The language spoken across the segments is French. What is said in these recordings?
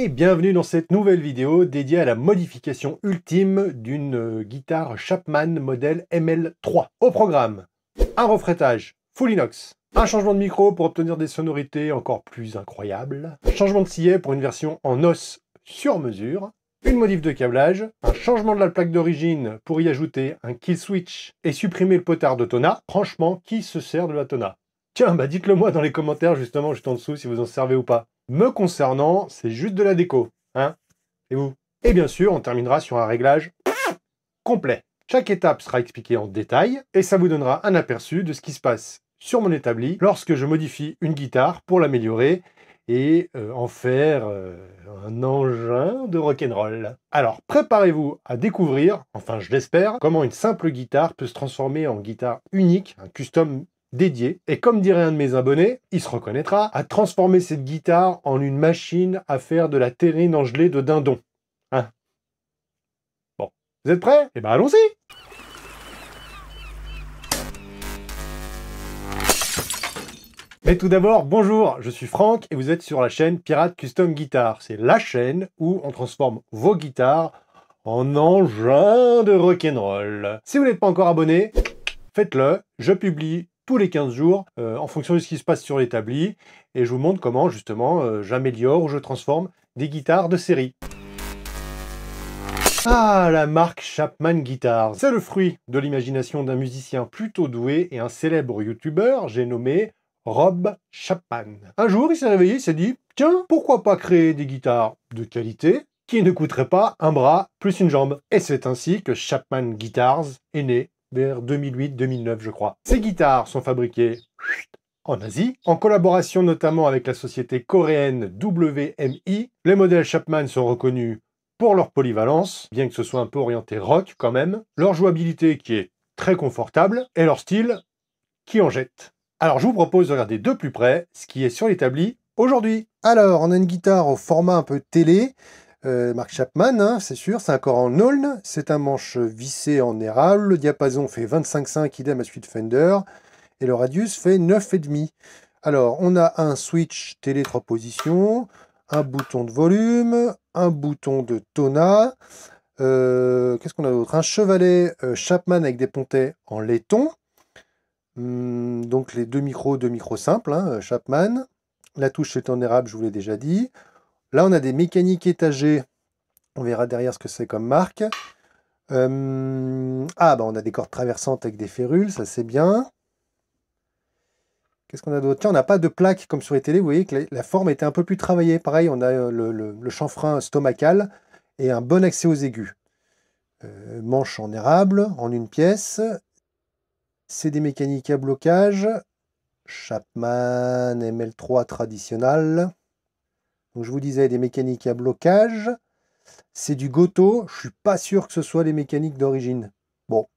et bienvenue dans cette nouvelle vidéo dédiée à la modification ultime d'une guitare Chapman modèle ML3. Au programme, un refrétage full inox, un changement de micro pour obtenir des sonorités encore plus incroyables, un changement de sillet pour une version en os sur mesure, une modif de câblage, un changement de la plaque d'origine pour y ajouter un kill switch et supprimer le potard de Tona. Franchement, qui se sert de la Tona? Tiens, bah dites-le moi dans les commentaires justement juste en dessous si vous en servez ou pas. Me concernant, c'est juste de la déco, hein? Et vous? Et bien sûr, on terminera sur un réglage complet. Chaque étape sera expliquée en détail et ça vous donnera un aperçu de ce qui se passe sur mon établi lorsque je modifie une guitare pour l'améliorer et en faire un engin de rock'n'roll. Alors préparez-vous à découvrir, enfin je l'espère, comment une simple guitare peut se transformer en guitare unique, un custom dédié, et comme dirait un de mes abonnés, il se reconnaîtra, à transformer cette guitare en une machine à faire de la terrine en gelée de dindon. Hein? Bon, vous êtes prêts? Eh ben allons-y! Mais tout d'abord, bonjour, je suis Franck et vous êtes sur la chaîne Pirate Custom Guitar. C'est la chaîne où on transforme vos guitares en engins de rock'n'roll. Si vous n'êtes pas encore abonné, faites-le, je publie tous les 15 jours en fonction de ce qui se passe sur l'établi et je vous montre comment justement j'améliore ou je transforme des guitares de série. Ah, la marque Chapman Guitars, c'est le fruit de l'imagination d'un musicien plutôt doué et un célèbre youtubeur, j'ai nommé Rob Chapman. Un jour, il s'est réveillé, il s'est dit « Tiens, pourquoi pas créer des guitares de qualité qui ne coûteraient pas un bras plus une jambe ?» Et c'est ainsi que Chapman Guitars est né vers 2008-2009, je crois. Ces guitares sont fabriquées en Asie, en collaboration notamment avec la société coréenne WMI. Les modèles Chapman sont reconnus pour leur polyvalence, bien que ce soit un peu orienté rock quand même, leur jouabilité qui est très confortable, et leur style qui en jette. Alors je vous propose de regarder de plus près ce qui est sur l'établi aujourd'hui. Alors, on a une guitare au format un peu télé, marque Chapman, hein, c'est sûr, c'est un corps en aulne, c'est un manche vissé en érable, le diapason fait 25,5 idem à celui de Fender, et le radius fait 9,5. Alors, on a un switch télé 3 positions, un bouton de volume, un bouton de Tona, qu'est-ce qu'on a d'autre? Un chevalet Chapman avec des pontets en laiton, donc les deux micros simples, hein, Chapman. La touche est en érable, je vous l'ai déjà dit. Là, on a des mécaniques étagées. On verra derrière ce que c'est comme marque. On a des cordes traversantes avec des férules, ça c'est bien. Qu'est-ce qu'on a d'autre? Tiens, on n'a pas de plaque comme sur les télés. Vous voyez que la forme était un peu plus travaillée. Pareil, on a le chanfrein stomacal et un bon accès aux aigus. Manche en érable, en une pièce. C'est des mécaniques à blocage. Chapman ML3 traditionnel. Donc je vous disais des mécaniques à blocage. C'est du Goto. Je suis pas sûr que ce soit les mécaniques d'origine. Bon.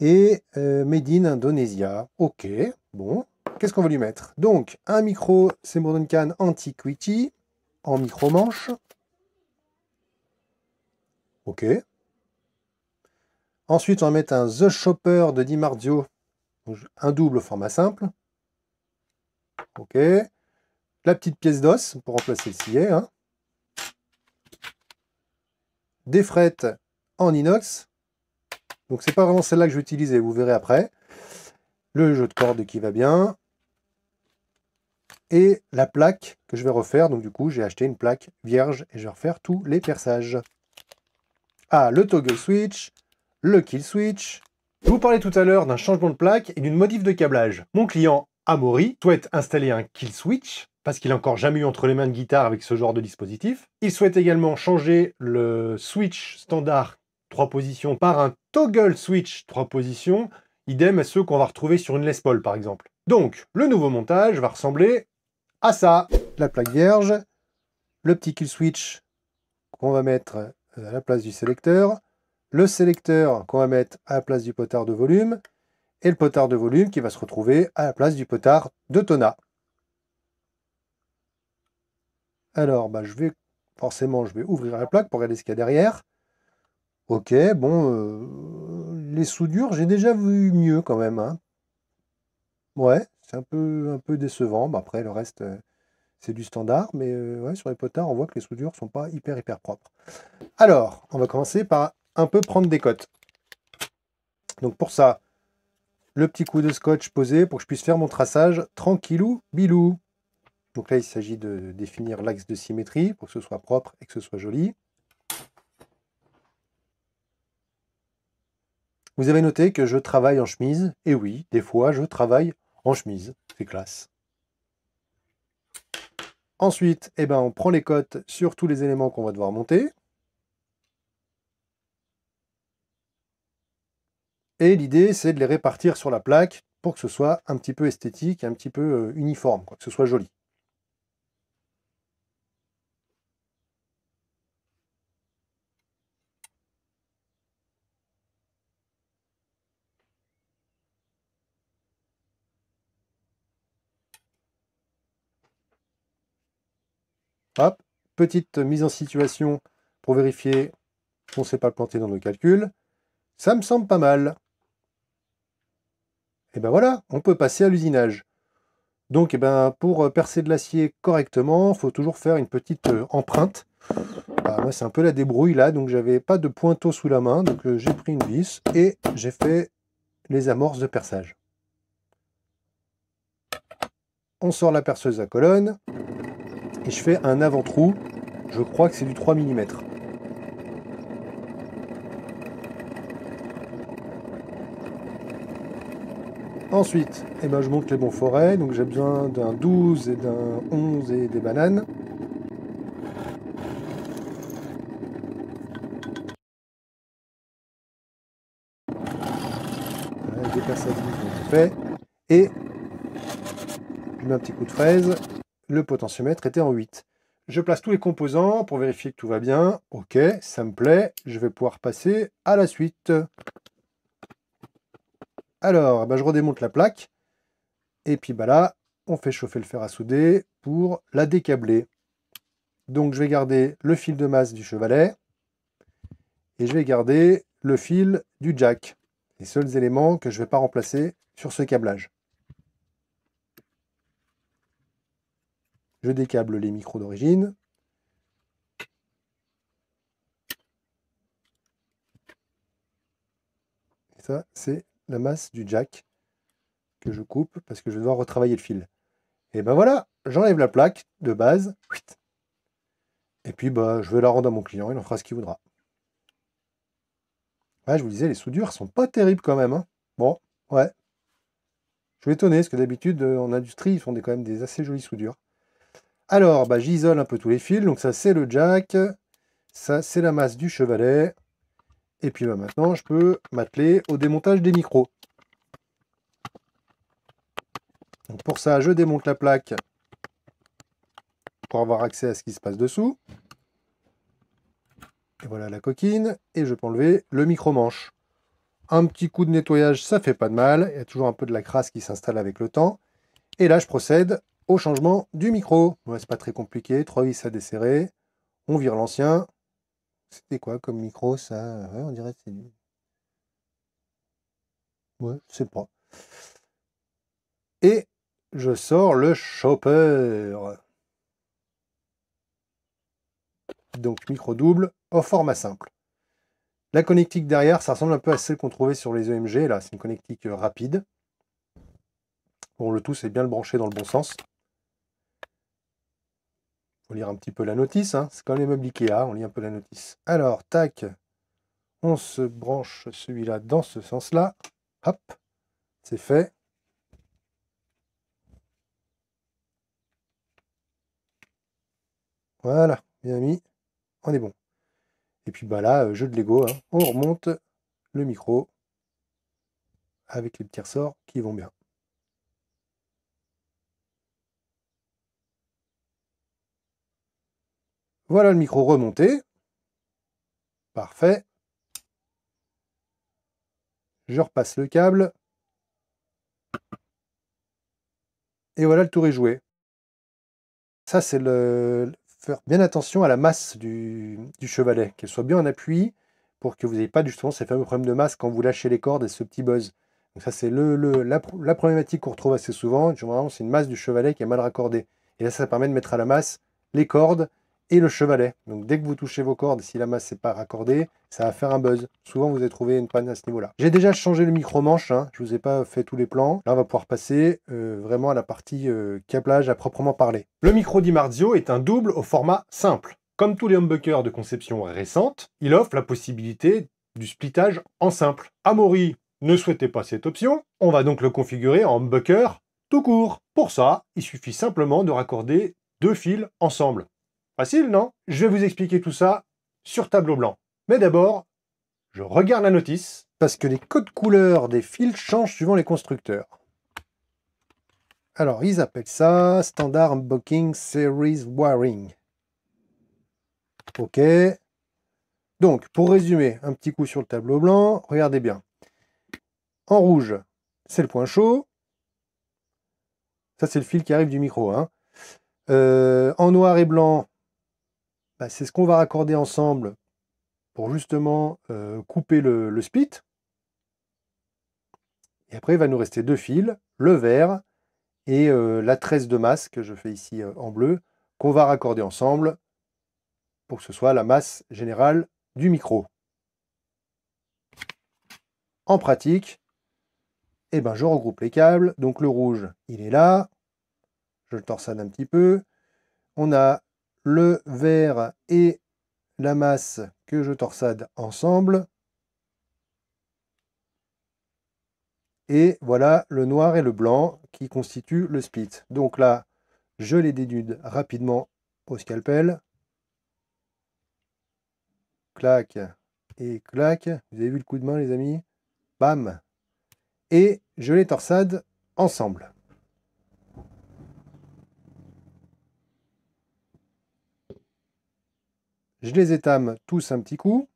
Et Made in Indonesia. Ok. Bon. Qu'est-ce qu'on va lui mettre? Donc un micro Seymour Duncan Antiquity en micro manche. Ok. Ensuite, on va mettre un The Chopper de Di Marzio, un double format simple. Ok. La petite pièce d'os pour remplacer le sillet. Hein. Des frettes en inox. Donc, c'est pas vraiment celle-là que je vais utiliser, vous verrez après. Le jeu de cordes qui va bien. Et la plaque que je vais refaire. Donc, du coup, j'ai acheté une plaque vierge et je vais refaire tous les perçages. Ah, le toggle switch. Le kill switch. Je vous parlais tout à l'heure d'un changement de plaque et d'une modif de câblage. Mon client Amaury souhaite installer un kill switch parce qu'il n'a encore jamais eu entre les mains de guitare avec ce genre de dispositif. Il souhaite également changer le switch standard 3 positions par un toggle switch 3 positions, idem à ceux qu'on va retrouver sur une Les Paul par exemple. Donc, le nouveau montage va ressembler à ça. La plaque vierge, le petit kill switch qu'on va mettre à la place du sélecteur, le sélecteur qu'on va mettre à la place du potard de volume, et le potard de volume qui va se retrouver à la place du potard de Tona. Alors, je vais ouvrir la plaque pour regarder ce qu'il y a derrière. Ok, bon, les soudures, j'ai déjà vu mieux quand même. Hein. Ouais, c'est un peu décevant. Après, le reste, c'est du standard, mais ouais, sur les potards, on voit que les soudures sont pas hyper propres. Alors, on va commencer par un peu prendre des cotes. Donc pour ça, le petit coup de scotch posé pour que je puisse faire mon traçage tranquillou bilou. Donc là, il s'agit de définir l'axe de symétrie pour que ce soit propre et que ce soit joli. Vous avez noté que je travaille en chemise, et oui, des fois je travaille en chemise, c'est classe. Ensuite, eh ben, on prend les cotes sur tous les éléments qu'on va devoir monter. Et l'idée, c'est de les répartir sur la plaque pour que ce soit un petit peu esthétique, un petit peu uniforme, quoi, que ce soit joli. Hop, petite mise en situation pour vérifier qu'on ne s'est pas planté dans nos calculs. Ça me semble pas mal. Et ben voilà, on peut passer à l'usinage. Donc, eh ben, pour percer de l'acier correctement, il faut toujours faire une petite empreinte. Moi, c'est un peu la débrouille là, donc j'avais pas de pointeau sous la main, donc j'ai pris une vis et j'ai fait les amorces de perçage. On sort la perceuse à colonne et je fais un avant-trou. Je crois que c'est du 3 mm. Ensuite, eh ben, je monte les bons forets, donc j'ai besoin d'un 12 et d'un 11 et des bananes. Voilà, des perçages sont faits. Et je mets un petit coup de fraise. Le potentiomètre était en 8. Je place tous les composants pour vérifier que tout va bien. Ok, ça me plaît. Je vais pouvoir passer à la suite. Alors, je redémonte la plaque. Et puis là, on fait chauffer le fer à souder pour la décabler. Donc je vais garder le fil de masse du chevalet. Et je vais garder le fil du jack. Les seuls éléments que je ne vais pas remplacer sur ce câblage. Je décable les micros d'origine. Et ça, c'est la masse du jack que je coupe parce que je vais devoir retravailler le fil. Et ben voilà, j'enlève la plaque de base. Et puis je vais la rendre à mon client, il en fera ce qu'il voudra. Ouais, je vous disais, les soudures sont pas terribles quand même. Hein. Bon, ouais. Je suis étonné, parce que d'habitude, en industrie, ils font quand même des assez jolies soudures. Alors, j'isole un peu tous les fils. Donc ça, c'est le jack. Ça, c'est la masse du chevalet. Et puis maintenant, je peux m'atteler au démontage des micros. Donc pour ça, je démonte la plaque pour avoir accès à ce qui se passe dessous. Et voilà la coquine. Et je peux enlever le micro-manche. Un petit coup de nettoyage, ça fait pas de mal. Il y a toujours un peu de la crasse qui s'installe avec le temps. Et là, je procède au changement du micro. Ouais, c'est pas très compliqué. 3 vis à desserrer. On vire l'ancien. C'était quoi comme micro, ça? Ouais, on dirait que c'est du... Ouais, je sais pas. Et je sors le chopper. Donc micro double au format simple. La connectique derrière, ça ressemble un peu à celle qu'on trouvait sur les EMG. Là, c'est une connectique rapide. Bon, le tout, c'est bien le brancher dans le bon sens. Faut lire un petit peu la notice. Hein. C'est comme les meubles Ikea, on lit un peu la notice. Alors, tac, on se branche celui-là dans ce sens-là. Hop, c'est fait. Voilà, bien mis. On est bon. Et puis là, jeu de Lego, hein. On remonte le micro avec les petits ressorts qui vont bien. Voilà le micro remonté. Parfait. Je repasse le câble. Et voilà, le tour est joué. Ça, c'est faire bien attention à la masse du chevalet, qu'elle soit bien en appui pour que vous n'ayez pas justement ces fameux problèmes de masse quand vous lâchez les cordes et ce petit buzz. Donc ça, c'est la problématique qu'on retrouve assez souvent. Généralement, c'est une masse du chevalet qui est mal raccordée. Et là, ça permet de mettre à la masse les cordes et le chevalet. Donc dès que vous touchez vos cordes, si la masse n'est pas raccordée, ça va faire un buzz. Souvent, vous allez trouver une panne à ce niveau-là. J'ai déjà changé le micro-manche, hein. Je ne vous ai pas fait tous les plans. Là, on va pouvoir passer vraiment à la partie câblage à proprement parler. Le micro Dimarzio est un double au format simple. Comme tous les humbuckers de conception récente, il offre la possibilité du splittage en simple. Amaury ne souhaitait pas cette option, on va donc le configurer en humbucker tout court. Pour ça, il suffit simplement de raccorder deux fils ensemble. Facile, non? Je vais vous expliquer tout ça sur tableau blanc. Mais d'abord, je regarde la notice, parce que les codes couleurs des fils changent suivant les constructeurs. Alors, ils appellent ça Standard Humbucking Series Wiring. Ok. Donc, pour résumer, un petit coup sur le tableau blanc, regardez bien. En rouge, c'est le point chaud. Ça, c'est le fil qui arrive du micro, hein. En noir et blanc, bah, c'est ce qu'on va raccorder ensemble pour justement couper le split. Et après, il va nous rester deux fils, le vert et la tresse de masse que je fais ici en bleu, qu'on va raccorder ensemble pour que ce soit la masse générale du micro. En pratique, eh ben, je regroupe les câbles. Donc le rouge, il est là. Je le torsade un petit peu. On a le vert et la masse que je torsade ensemble. Et voilà le noir et le blanc qui constituent le split. Donc là, je les dénude rapidement au scalpel. Clac et clac. Vous avez vu le coup de main, les amis? Bam! Et je les torsade ensemble. Je les étame tous un petit coup.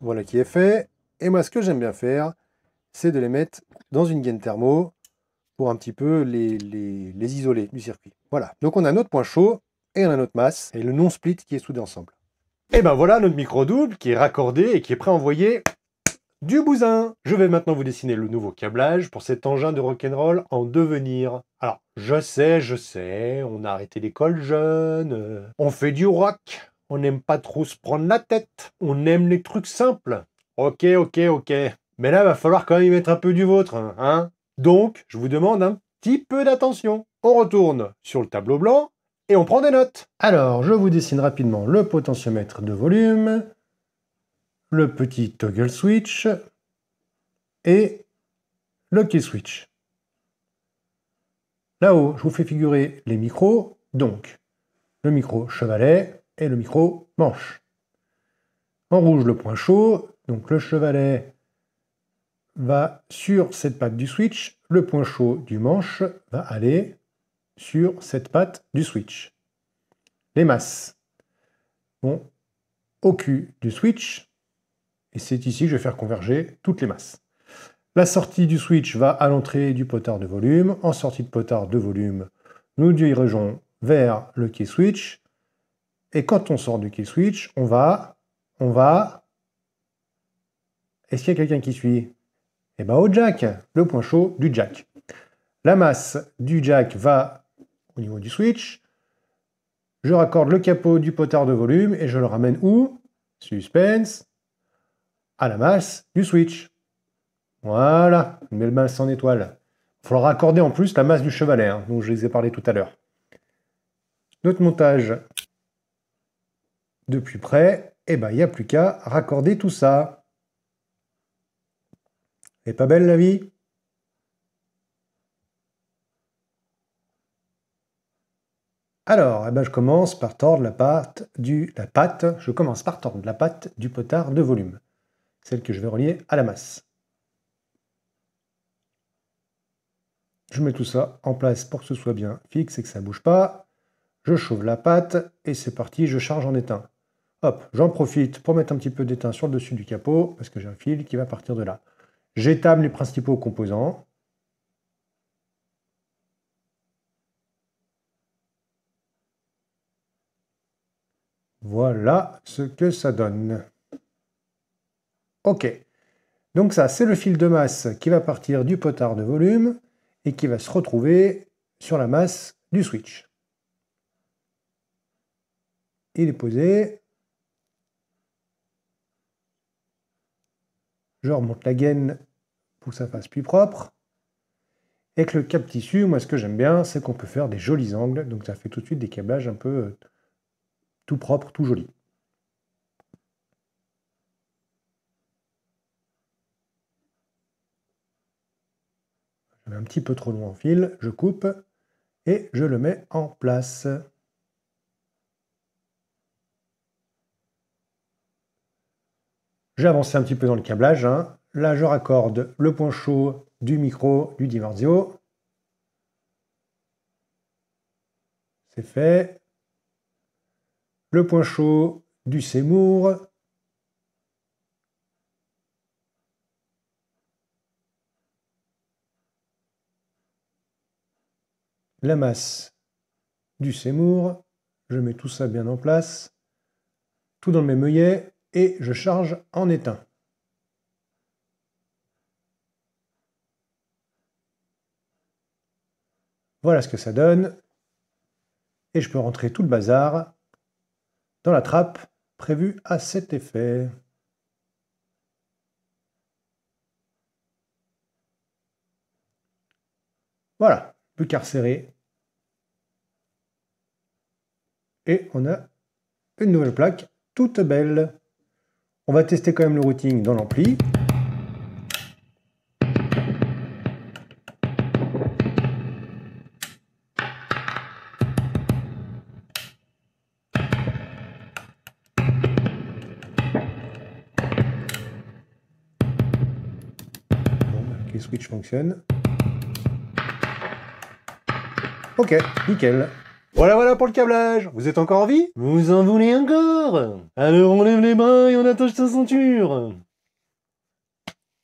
Voilà qui est fait. Et moi, ce que j'aime bien faire, c'est de les mettre dans une gaine thermo pour un petit peu les isoler du circuit. Voilà. Donc on a notre point chaud et on a notre masse et le non-split qui est soudé ensemble. Et ben voilà notre micro double qui est raccordé et qui est prêt à envoyer du bousin. Je vais maintenant vous dessiner le nouveau câblage pour cet engin de rock'n'roll en devenir. Alors, je sais, on a arrêté l'école jeune, on fait du rock, on n'aime pas trop se prendre la tête, on aime les trucs simples. Ok. Mais là, va falloir quand même y mettre un peu du vôtre, hein. Donc, je vous demande un petit peu d'attention. On retourne sur le tableau blanc et on prend des notes. Alors, je vous dessine rapidement le potentiomètre de volume, le petit toggle switch et le kill switch. Là-haut, je vous fais figurer les micros, donc le micro chevalet et le micro manche. En rouge, le point chaud, donc le chevalet va sur cette patte du switch, le point chaud du manche va aller sur cette patte du switch. Les masses vont au cul du switch, et c'est ici que je vais faire converger toutes les masses. La sortie du switch va à l'entrée du potard de volume. En sortie de potard de volume, nous dirigeons vers le key switch. Et quand on sort du key switch, on va... Est-ce qu'il y a quelqu'un qui suit? Eh bien au jack, le point chaud du jack. La masse du jack va au niveau du switch. Je raccorde le capot du potard de volume et je le ramène où? Suspense. À la masse du switch. Voilà, une belle masse en étoile. Il faudra raccorder en plus la masse du chevalet, hein, dont je les ai parlé tout à l'heure. Notre montage de plus près, eh ben, il n'y a plus qu'à raccorder tout ça. Elle est pas belle la vie? Alors, eh ben, je commence par tordre la patte du potard de volume, celle que je vais relier à la masse. Je mets tout ça en place pour que ce soit bien fixe et que ça ne bouge pas. Je chauffe la pâte et c'est parti, je charge en étain. Hop, j'en profite pour mettre un petit peu d'étain sur le dessus du capot parce que j'ai un fil qui va partir de là. J'étame les principaux composants. Voilà ce que ça donne. Ok, Donc ça, c'est le fil de masse qui va partir du potard de volume et qui va se retrouver sur la masse du switch. Il est posé. Je remonte la gaine pour que ça fasse plus propre. Et avec le câble tissu, moi ce que j'aime bien, c'est qu'on peut faire des jolis angles. Donc ça fait tout de suite des câblages un peu tout propre, tout joli. Je mets un petit peu trop long en fil, je coupe et je le mets en place. J'ai avancé un petit peu dans le câblage. Hein. Là, je raccorde le point chaud du micro du Dimarzio. C'est fait. Le point chaud du Seymour. La masse du Seymour. Je mets tout ça bien en place. Tout dans le même œillet. Et je charge en éteint. Voilà ce que ça donne. Et je peux rentrer tout le bazar dans la trappe prévue à cet effet. Voilà, plus qu'à resserrer. Et on a une nouvelle plaque toute belle. On va tester quand même le routing dans l'ampli. Les switches fonctionnent. Ok, nickel. Voilà pour le câblage. Vous êtes encore en vie? Vous en voulez encore? Alors on lève les bras et on attache sa ceinture.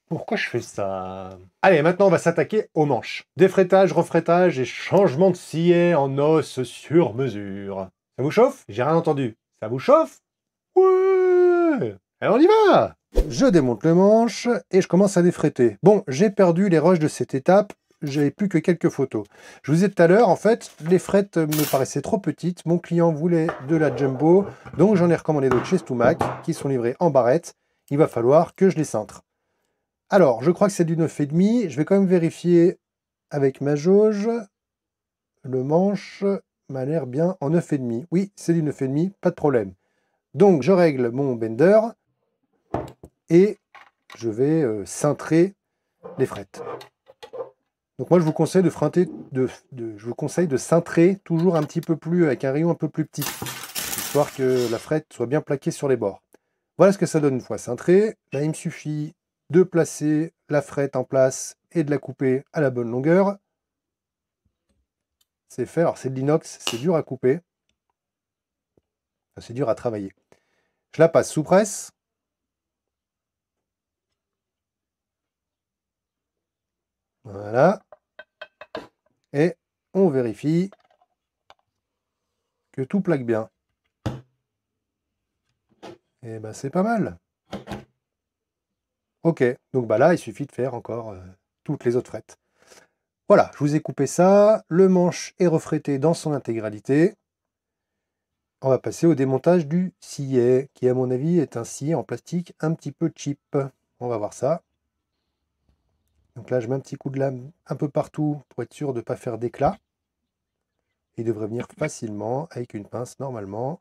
Pourquoi je fais ça? Allez, maintenant on va s'attaquer aux manches. Défraitage, refraitage et changement de sillet en os sur mesure. Ça vous chauffe? J'ai rien entendu. Ça vous chauffe? Ouais! Alors on y va! Je démonte le manche et je commence à défraiter. Bon, j'ai perdu les rushs de cette étape, j'avais plus que quelques photos. Je vous ai dit tout à l'heure, en fait, les frettes me paraissaient trop petites. Mon client voulait de la jumbo, donc j'en ai recommandé d'autres chez Stumac, qui sont livrés en barrette. Il va falloir que je les cintre. Alors, je crois que c'est du 9,5. Je vais quand même vérifier avec ma jauge. Le manche m'a l'air bien en 9,5. Oui, c'est du 9,5, pas de problème. Donc, je règle mon bender et je vais cintrer les frettes. Donc moi, je vous conseille je vous conseille de cintrer toujours un petit peu plus, avec un rayon un peu plus petit, histoire que la frette soit bien plaquée sur les bords. Voilà ce que ça donne une fois cintrée. Là, il me suffit de placer la frette en place et de la couper à la bonne longueur. C'est fait. Alors, c'est de l'inox, c'est dur à couper. Enfin, c'est dur à travailler. Je la passe sous presse. Voilà. Et on vérifie que tout plaque bien. Et ben, c'est pas mal. Ok, donc bah là, il suffit de faire encore toutes les autres frettes. Voilà, je vous ai coupé ça. Le manche est refrété dans son intégralité. On va passer au démontage du sillet, qui à mon avis est un sillet en plastique un petit peu cheap. On va voir ça. Donc là, je mets un petit coup de lame un peu partout pour être sûr de ne pas faire d'éclat. Il devrait venir facilement avec une pince normalement.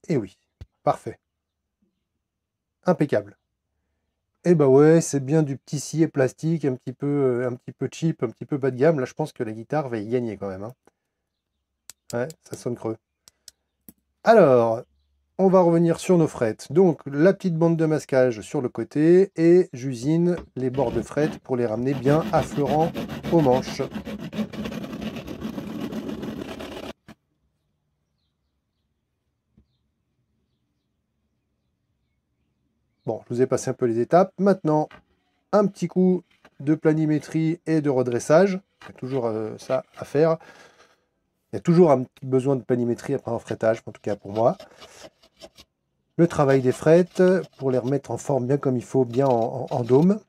Et oui, parfait. Impeccable. Et bah ouais, c'est bien du petit sillet plastique, un petit peu cheap, un petit peu bas de gamme. Là, je pense que la guitare va y gagner quand même. Hein. Ouais, ça sonne creux. Alors, on va revenir sur nos frettes. Donc, la petite bande de masquage sur le côté et j'usine les bords de frettes pour les ramener bien affleurants aux manches. Bon, je vous ai passé un peu les étapes. Maintenant, un petit coup de planimétrie et de redressage. Il y a toujours ça à faire. Il y a toujours un petit besoin de planimétrie après un fretage, en tout cas pour moi. Le travail des frettes pour les remettre en forme bien comme il faut, bien en dôme.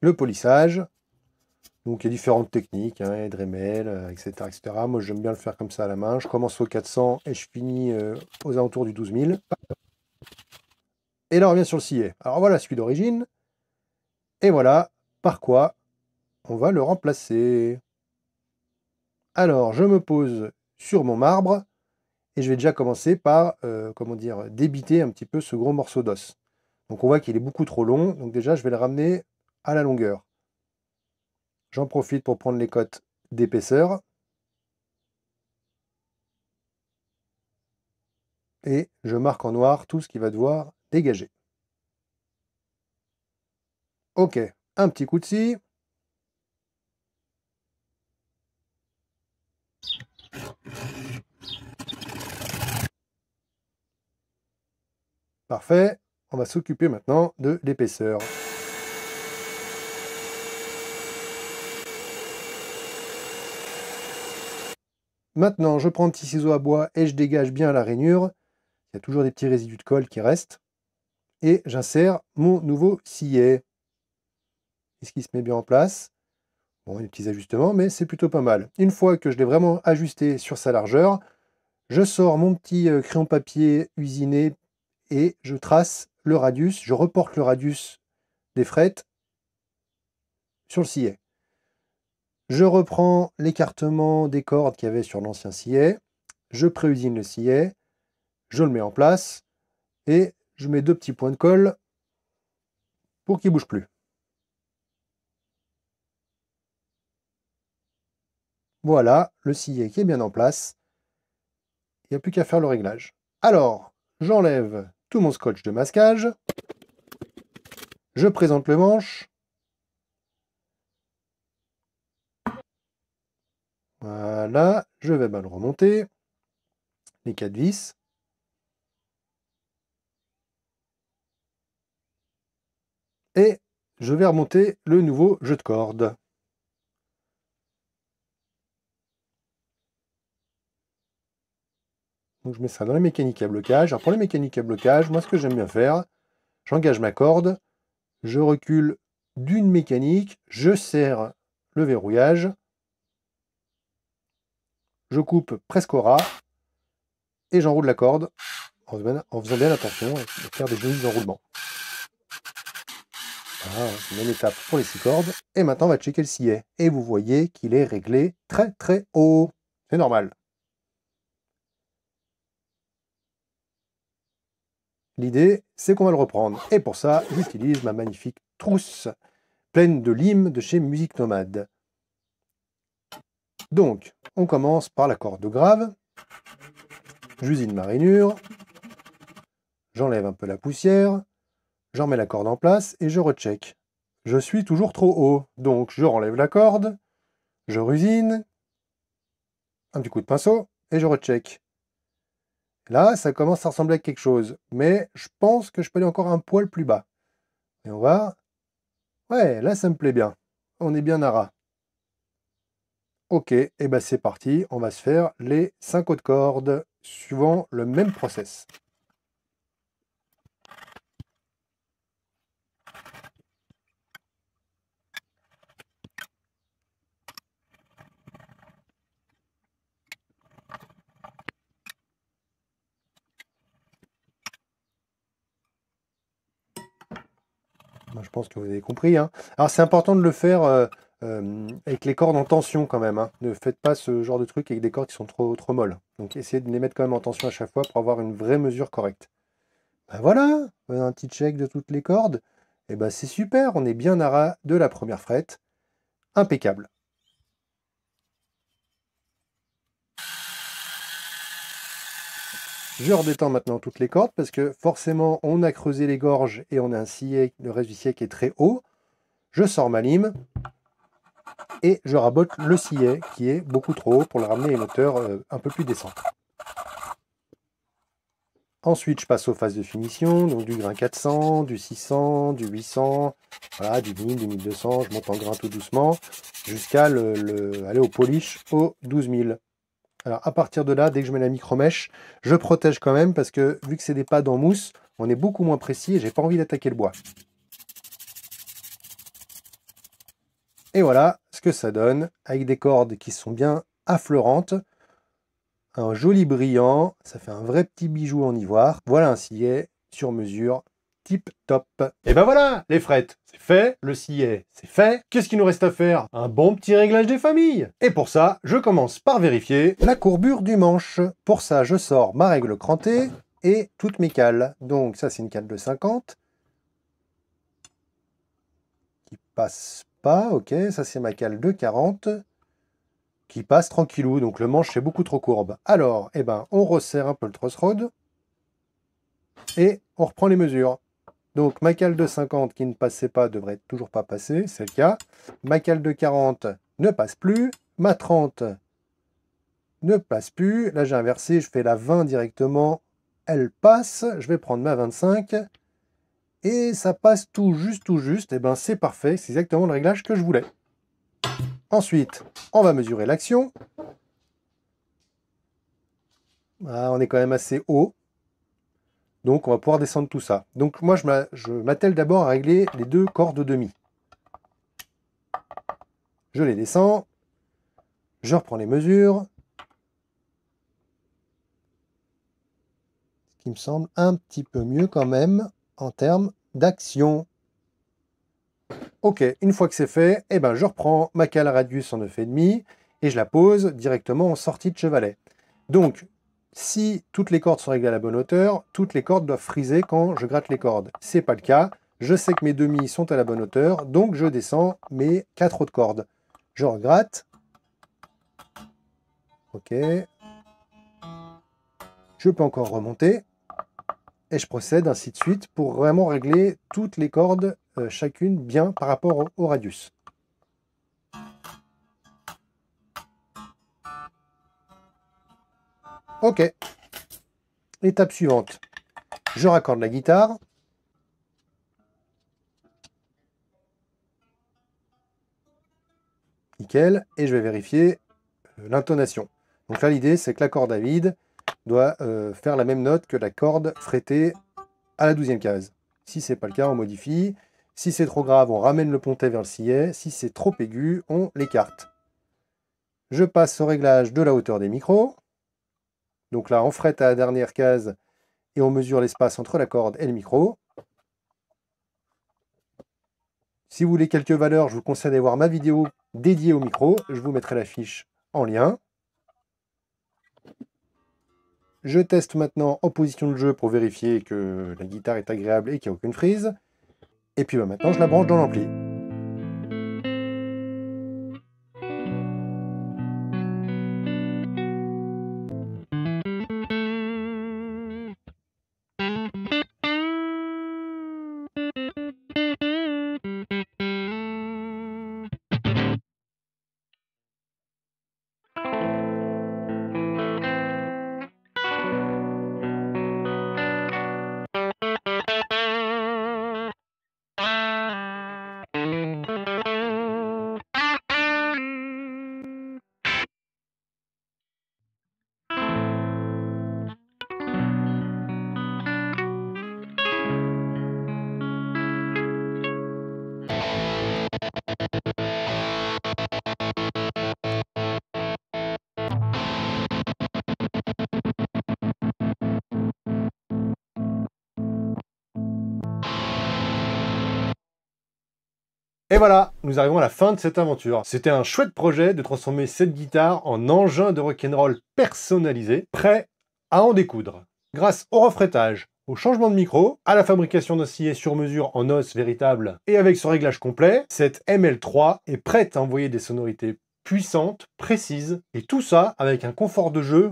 Le polissage. Donc il y a différentes techniques, hein, Dremel, etc., etc. Moi j'aime bien le faire comme ça à la main. Je commence au 400 et je finis aux alentours du 12 000. Et là on revient sur le sillet. Alors voilà celui d'origine. Et voilà par quoi on va le remplacer. Alors je me pose sur mon marbre et je vais déjà commencer par comment dire, débiter un petit peu ce gros morceau d'os. Donc on voit qu'il est beaucoup trop long. Donc déjà je vais le ramener à la longueur. J'en profite pour prendre les cotes d'épaisseur. Et je marque en noir tout ce qui va devoir dégager. Ok, un petit coup de scie. Parfait. On va s'occuper maintenant de l'épaisseur. Maintenant, je prends un petit ciseau à bois et je dégage bien la rainure. Il y a toujours des petits résidus de colle qui restent. Et j'insère mon nouveau sillet. Est-ce qu'il se met bien en place? Bon, il y a des petits ajustements, mais c'est plutôt pas mal. Une fois que je l'ai vraiment ajusté sur sa largeur, je sors mon petit crayon papier usiné et je trace le radius. Je reporte le radius des frettes sur le sillet. Je reprends l'écartement des cordes qu'il y avait sur l'ancien sillet. Je préusine le sillet. Je le mets en place. Et je mets 2 petits points de colle pour qu'il ne bouge plus. Voilà, le sillet qui est bien en place. Il n'y a plus qu'à faire le réglage. Alors, j'enlève tout mon scotch de masquage. Je présente le manche. Voilà, je vais bien le remonter. Les 4 vis. Et je vais remonter le nouveau jeu de corde. Donc je mets ça dans les mécaniques à blocage. Alors pour les mécaniques à blocage, moi ce que j'aime bien faire, j'engage ma corde, je recule d'une mécanique, je serre le verrouillage, je coupe presque au ras et j'enroule la corde en faisant bien attention de faire des jolis enroulements. Voilà, c'est une bonne étape pour les 6 cordes. Et maintenant on va checker le sillet. Et vous voyez qu'il est réglé très très haut. C'est normal. L'idée, c'est qu'on va le reprendre. Et pour ça, j'utilise ma magnifique trousse pleine de limes de chez Musique Nomade. Donc, on commence par la corde grave. J'usine ma rainure. J'enlève un peu la poussière. J'en mets la corde en place et je recheck. Je suis toujours trop haut, donc je renlève la corde. Je rusine. Un petit coup de pinceau et je recheck. Là, ça commence à ressembler à quelque chose, mais je pense que je peux aller encore un poil plus bas. Et on va... Ouais, là, ça me plaît bien. On est bien à ras. Ok, et ben c'est parti. On va se faire les 5 autres cordes, suivant le même process. Je pense que vous avez compris, hein. Alors c'est important de le faire avec les cordes en tension quand même, hein. Ne faites pas ce genre de truc avec des cordes qui sont trop molles. Donc essayez de les mettre quand même en tension à chaque fois pour avoir une vraie mesure correcte. Ben voilà, un petit check de toutes les cordes. Et ben c'est super, on est bien à ras de la première frette. Impeccable. Je redétends maintenant toutes les cordes parce que forcément on a creusé les gorges et on a un sillet, le reste du sillet qui est très haut. Je sors ma lime et je rabote le sillet qui est beaucoup trop haut pour le ramener à une hauteur un peu plus décente. Ensuite, je passe aux phases de finition, donc du grain 400, du 600, du 800, voilà, du 1000, du 1200, je monte en grain tout doucement, jusqu'à aller au polish au 12 000. Alors à partir de là, dès que je mets la micro-mèche, je protège quand même parce que vu que c'est des pads en mousse, on est beaucoup moins précis et j'ai pas envie d'attaquer le bois. Et voilà ce que ça donne avec des cordes qui sont bien affleurantes. Un joli brillant, ça fait un vrai petit bijou en ivoire. Voilà un sillet sur mesure, tip top. Et ben voilà, les frettes, c'est fait, le sillet, c'est fait. Qu'est-ce qu'il nous reste à faire? Un bon petit réglage des familles. Et pour ça, je commence par vérifier la courbure du manche. Pour ça, je sors ma règle crantée et toutes mes cales. Donc ça, c'est une cale de 50 qui passe pas, ok. Ça, c'est ma cale de 40 qui passe tranquillou, donc le manche est beaucoup trop courbe. Alors, eh ben, on resserre un peu le truss rod et on reprend les mesures. Donc ma cale de 50 qui ne passait pas devrait toujours pas passer, c'est le cas. Ma cale de 40 ne passe plus. Ma 30 ne passe plus. Là j'ai inversé, je fais la 20 directement. Elle passe. Je vais prendre ma 25. Et ça passe tout juste, tout juste. Et ben c'est parfait, c'est exactement le réglage que je voulais. Ensuite, on va mesurer l'action. Ah, on est quand même assez haut. Donc on va pouvoir descendre tout ça. Donc moi je m'attelle d'abord à régler les deux cordes de mi. Je les descends. Je reprends les mesures. Ce qui me semble un petit peu mieux quand même en termes d'action. Ok, une fois que c'est fait, eh ben je reprends ma cale radius en 9,5 et je la pose directement en sortie de chevalet. Donc, si toutes les cordes sont réglées à la bonne hauteur, toutes les cordes doivent friser quand je gratte les cordes. C'est pas le cas. Je sais que mes demi sont à la bonne hauteur, donc je descends mes 4 autres cordes. Je regratte. Ok. Je peux encore remonter. Et je procède ainsi de suite pour vraiment régler toutes les cordes, chacune bien par rapport au radius. Ok. Étape suivante. Je raccorde la guitare. Nickel. Et je vais vérifier l'intonation. Donc là, l'idée, c'est que la corde à vide doit faire la même note que la corde frettée à la 12e case. Si ce n'est pas le cas, on modifie. Si c'est trop grave, on ramène le pontet vers le sillet. Si c'est trop aigu, on l'écarte. Je passe au réglage de la hauteur des micros. Donc là, on frette à la dernière case et on mesure l'espace entre la corde et le micro. Si vous voulez quelques valeurs, je vous conseille d'aller voir ma vidéo dédiée au micro. Je vous mettrai la fiche en lien. Je teste maintenant en position de jeu pour vérifier que la guitare est agréable et qu'il n'y a aucune frise. Et puis maintenant, je la branche dans l'ampli. Et voilà, nous arrivons à la fin de cette aventure. C'était un chouette projet de transformer cette guitare en engin de rock'n'roll personnalisé, prêt à en découdre. Grâce au refrétage, au changement de micro, à la fabrication d'un sillet sur mesure en os véritable et avec son réglage complet, cette ML3 est prête à envoyer des sonorités puissantes, précises, et tout ça avec un confort de jeu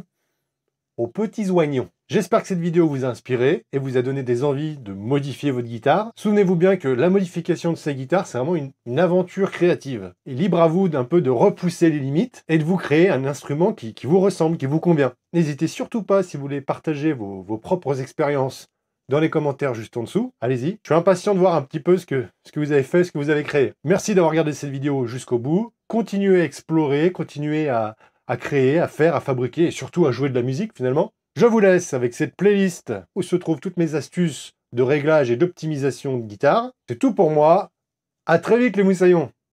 aux petits oignons. J'espère que cette vidéo vous a inspiré et vous a donné des envies de modifier votre guitare. Souvenez-vous bien que la modification de ces guitares, c'est vraiment une aventure créative. Et libre à vous d'un peu de repousser les limites et de vous créer un instrument qui vous ressemble, qui vous convient. N'hésitez surtout pas, si vous voulez partager vos propres expériences dans les commentaires juste en dessous. Allez-y. Je suis impatient de voir un petit peu ce que vous avez fait, ce que vous avez créé. Merci d'avoir regardé cette vidéo jusqu'au bout. Continuez à explorer, continuez à à créer, à faire, à fabriquer et surtout à jouer de la musique finalement. Je vous laisse avec cette playlist où se trouvent toutes mes astuces de réglage et d'optimisation de guitare. C'est tout pour moi. À très vite les moussaillons!